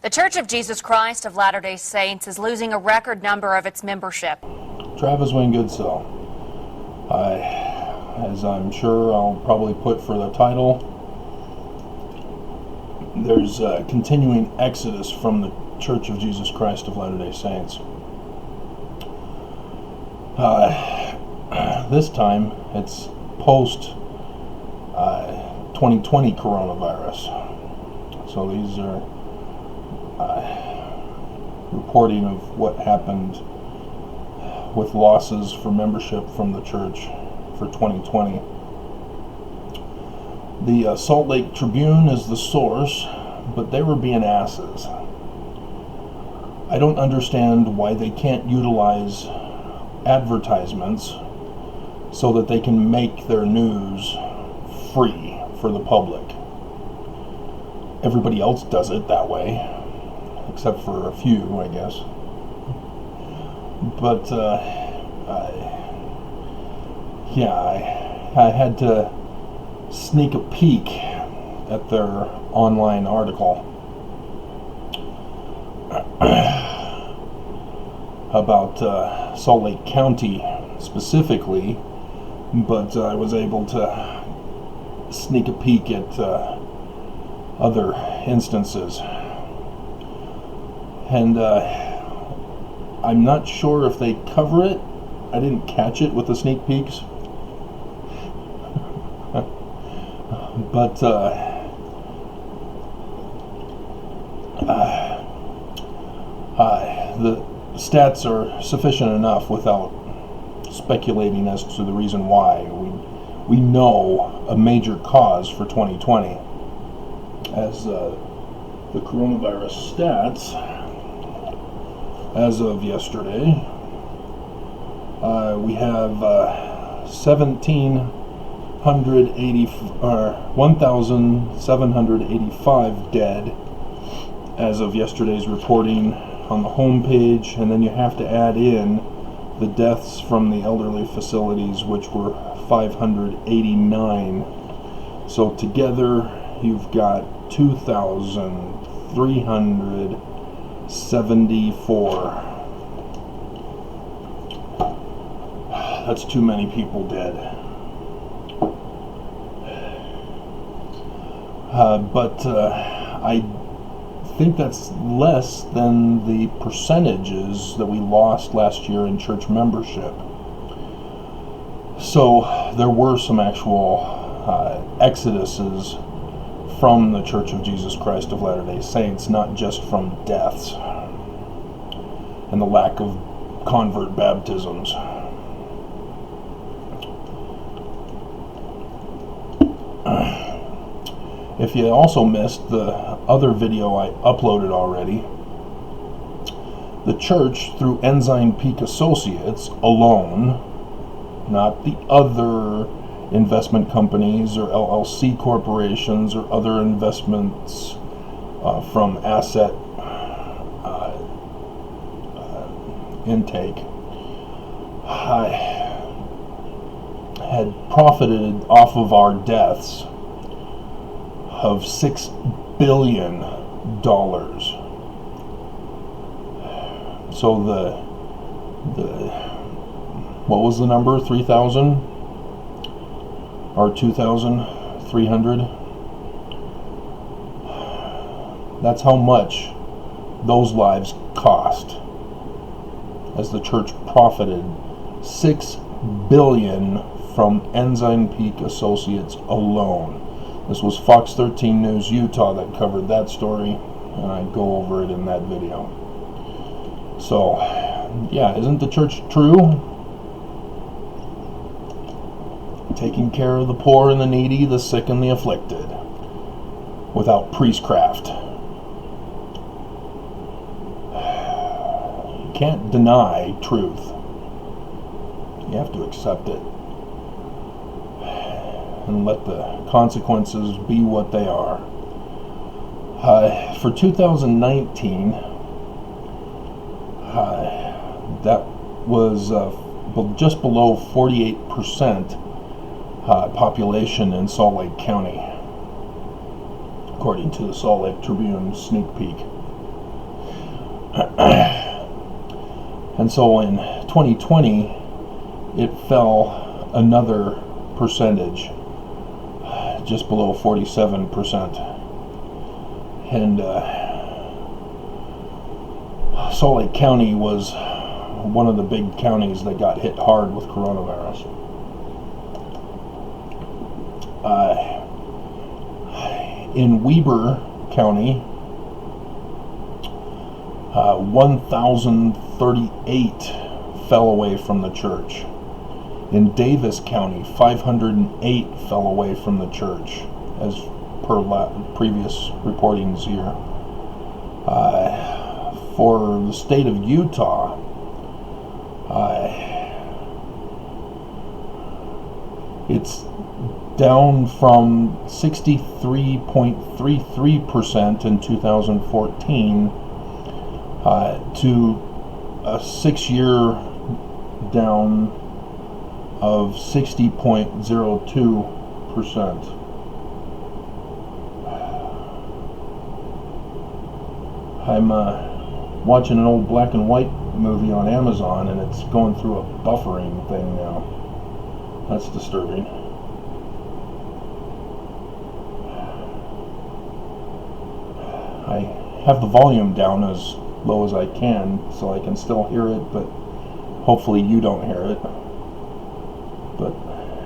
The Church of Jesus Christ of Latter-day Saints is losing a record number of its membership. Travis Wingoodsell. As I'm sure I'll probably put for the title, there's a continuing exodus from the Church of Jesus Christ of Latter-day Saints. This time it's post 2020 coronavirus. So these are reporting of what happened with losses for membership from the church for 2020. The Salt Lake Tribune is the source, but they were being asses. I don't understand why they can't utilize advertisements so that they can make their news free for the public. Everybody else does it that way, except for a few, I guess. But I had to sneak a peek at their online article about Salt Lake County specifically, but I was able to sneak a peek at other instances. And I'm not sure if they cover it. I didn't catch it with the sneak peeks. But the stats are sufficient enough without speculating as to the reason why. We know a major cause for 2020 as the coronavirus stats as of yesterday. We have 1,785 dead as of yesterday's reporting on the home page, and then you have to add in the deaths from the elderly facilities, which were 589. So together you've got 2,374. That's too many people dead. But I think that's less than the percentages that we lost last year in church membership. So there were some actual exoduses from the Church of Jesus Christ of Latter-day Saints, not just from deaths and the lack of convert baptisms. If you also missed the other video I uploaded already, the church, through Ensign Peak Associates alone, not the other investment companies or LLC corporations or other investments from asset intake, had profited off of our deaths of $6 billion. So the what was the number? 3,000 or 2,300? That's how much those lives cost, as the church profited $6 billion from Ensign Peak Associates alone. This was Fox 13 News Utah that covered that story, and I go over it in that video. So, yeah, isn't the church true? Taking care of the poor and the needy, the sick and the afflicted, without priestcraft. You can't deny truth. You have to accept it and let the consequences be what they are. For 2019, that was just below 48% population in Salt Lake County, according to the Salt Lake Tribune sneak peek. And so in 2020, it fell another percentage, just below 47%. And Salt Lake County was one of the big counties that got hit hard with coronavirus. In Weber County, 1,038 fell away from the church. In Davis County, 508 fell away from the church, as per previous reportings here. For the state of Utah, it's down from 63.33% in 2014 to a 6-year down of 60.02%. I'm watching an old black and white movie on Amazon, and it's going through a buffering thing now. That's disturbing. I have the volume down as low as I can so I can still hear it, but hopefully you don't hear it. But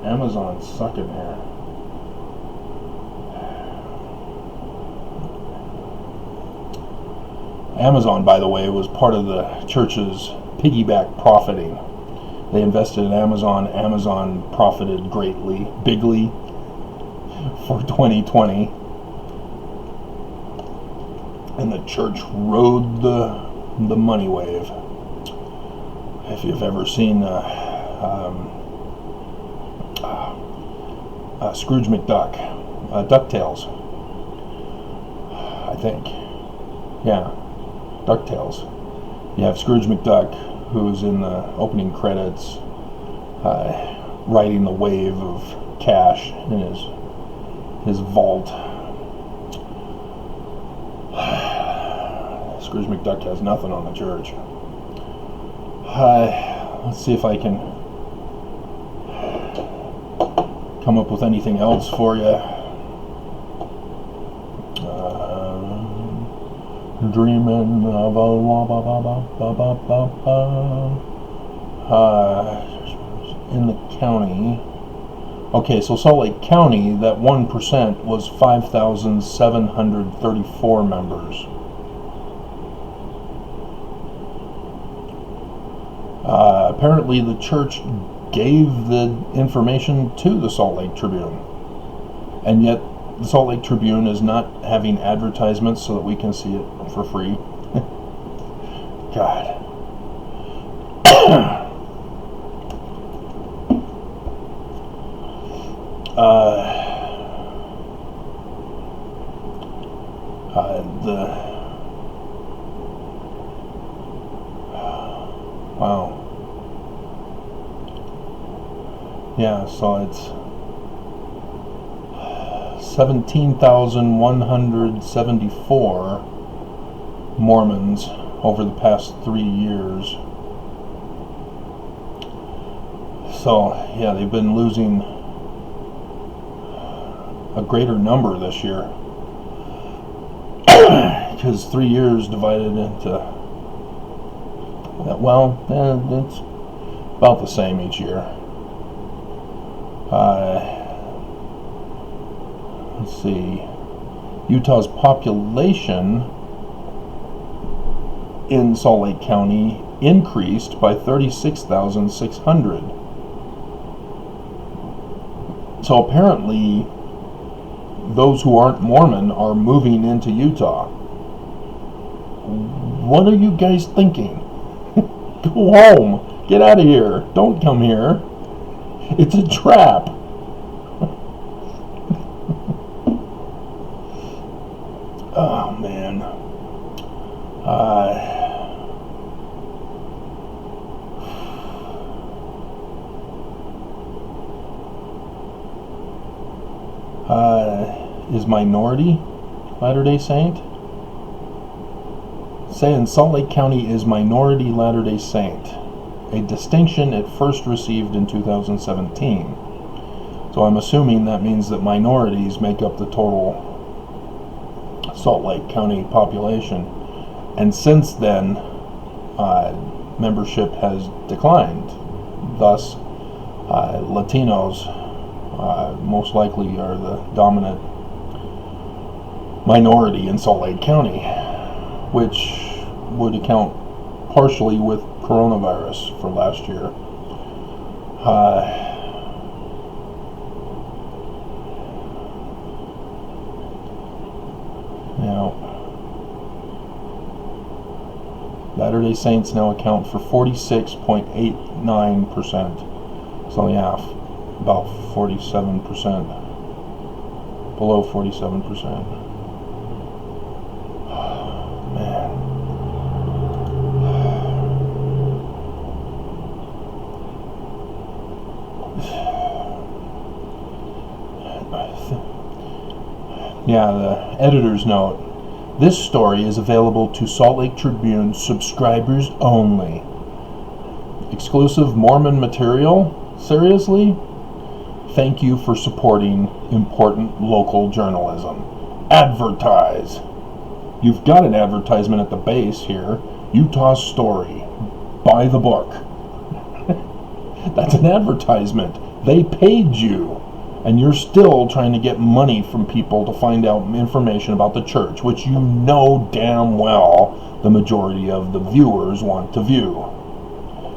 Amazon's sucking here. Amazon, by the way, was part of the church's piggyback profiting. They invested in Amazon. Amazon profited bigly for 2020. And the church rode the money wave. If you've ever seen Scrooge McDuck, DuckTales, I think. Yeah, DuckTales. You have Scrooge McDuck, who's in the opening credits, riding the wave of cash in his vault. Scrooge McDuck has nothing on the church. Let's see if I can come up with anything else for you. Dreaming of a in the county. Okay, so Salt Lake County, that 1% was 5,734 members. Apparently the church gave the information to the Salt Lake Tribune, and yet the Salt Lake Tribune is not having advertisements so that we can see it for free. God. Wow. Yeah, so it's 17,174 Mormons over the past 3 years. So, yeah, they've been losing a greater number this year. Because 3 years divided into, well, it's about the same each year. Let's see. Utah's population in Salt Lake County increased by 36,600. So apparently, those who aren't Mormon are moving into Utah. What are you guys thinking? Go home. Get out of here. Don't come here. It's a trap. Oh, man. Is minority Latter-day Saint? saying Salt Lake County is minority Latter-day Saint, a distinction it first received in 2017. So I'm assuming that means that minorities make up the total Salt Lake County population. And since then, membership has declined. Thus, Latinos most likely are the dominant minority in Salt Lake County, which would account partially with coronavirus for last year. Now, Latter-day Saints now account for 46.89%. So yeah, about 47%, below 47%. Man. Yeah, the editor's note. This story is available to Salt Lake Tribune subscribers only. Exclusive Mormon material? Seriously? Thank you for supporting important local journalism. Advertise. You've got an advertisement at the base here. Utah's Story. Buy the book. That's an advertisement. They paid you. And you're still trying to get money from people to find out information about the church, which you know damn well the majority of the viewers want to view.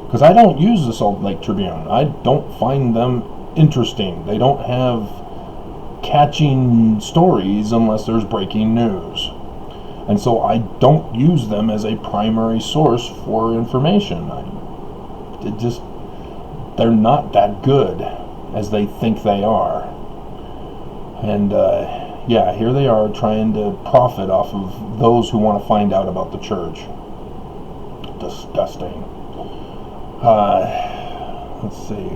Because I don't use the Salt Lake Tribune. I don't find them interesting. They don't have catching stories unless there's breaking news. And so I don't use them as a primary source for information. They're not that good as they think they are. And yeah, here they are trying to profit off of those who want to find out about the church. Disgusting. Let's see.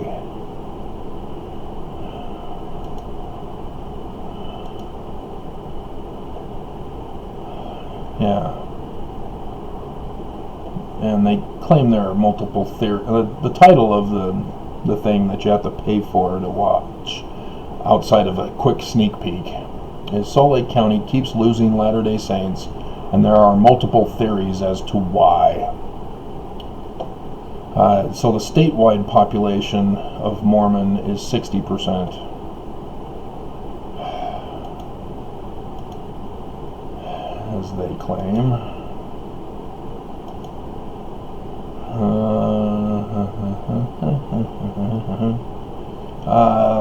Yeah. And they claim there are multiple theories. The title of the thing that you have to pay for to watch, outside of a quick sneak peek, is Salt Lake County keeps losing Latter-day Saints, and there are multiple theories as to why. So the statewide population of Mormon is 60%. As they claim.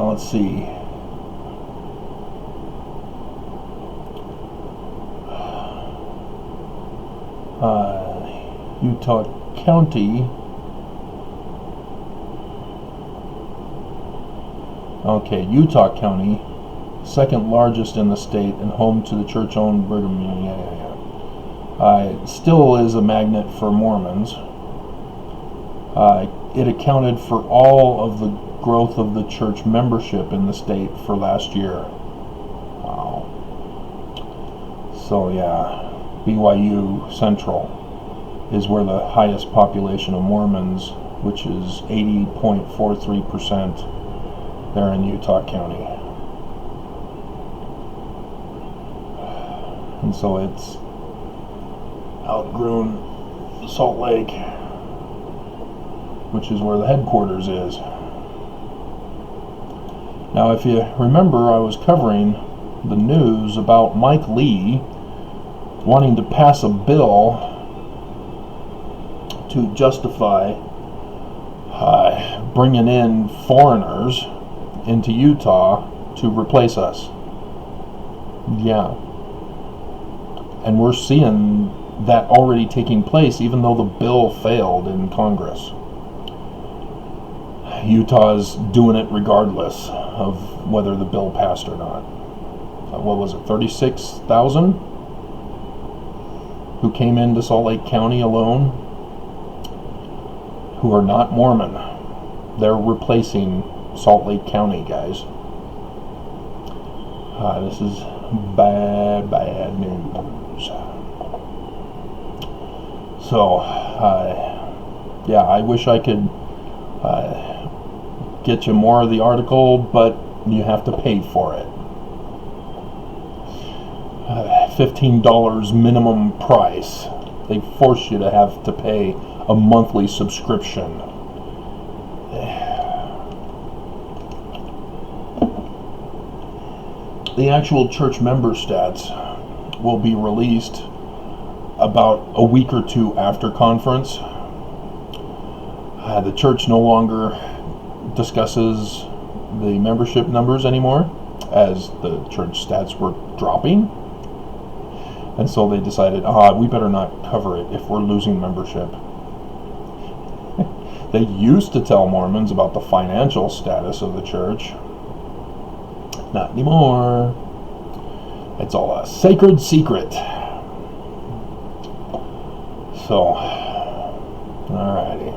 Let's see. Utah County. Okay, Utah County, second largest in the state and home to the church-owned Brigham Young. Still is a magnet for Mormons. It accounted for all of the growth of the church membership in the state for last year. Wow. So yeah, BYU Central is where the highest population of Mormons, which is 80.43%, there in Utah County. And so it's outgrown Salt Lake, which is where the headquarters is. Now, if you remember, I was covering the news about Mike Lee wanting to pass a bill to justify bringing in foreigners into Utah to replace us. Yeah. And we're seeing that already taking place, even though the bill failed in Congress. Utah's doing it regardless of whether the bill passed or not. What was it, 36,000 who came into Salt Lake County alone who are not Mormon. They're replacing Salt Lake County, guys. This is bad news. So, yeah, I wish I could get you more of the article, but you have to pay for it. $15 minimum price. They force you to have to pay a monthly subscription. The actual church member stats will be released about a week or two after conference. The church no longer discusses the membership numbers anymore, as the church stats were dropping. And so they decided, we better not cover it if we're losing membership. They used to tell Mormons about the financial status of the church. Not anymore. It's all a sacred secret. So, alrighty.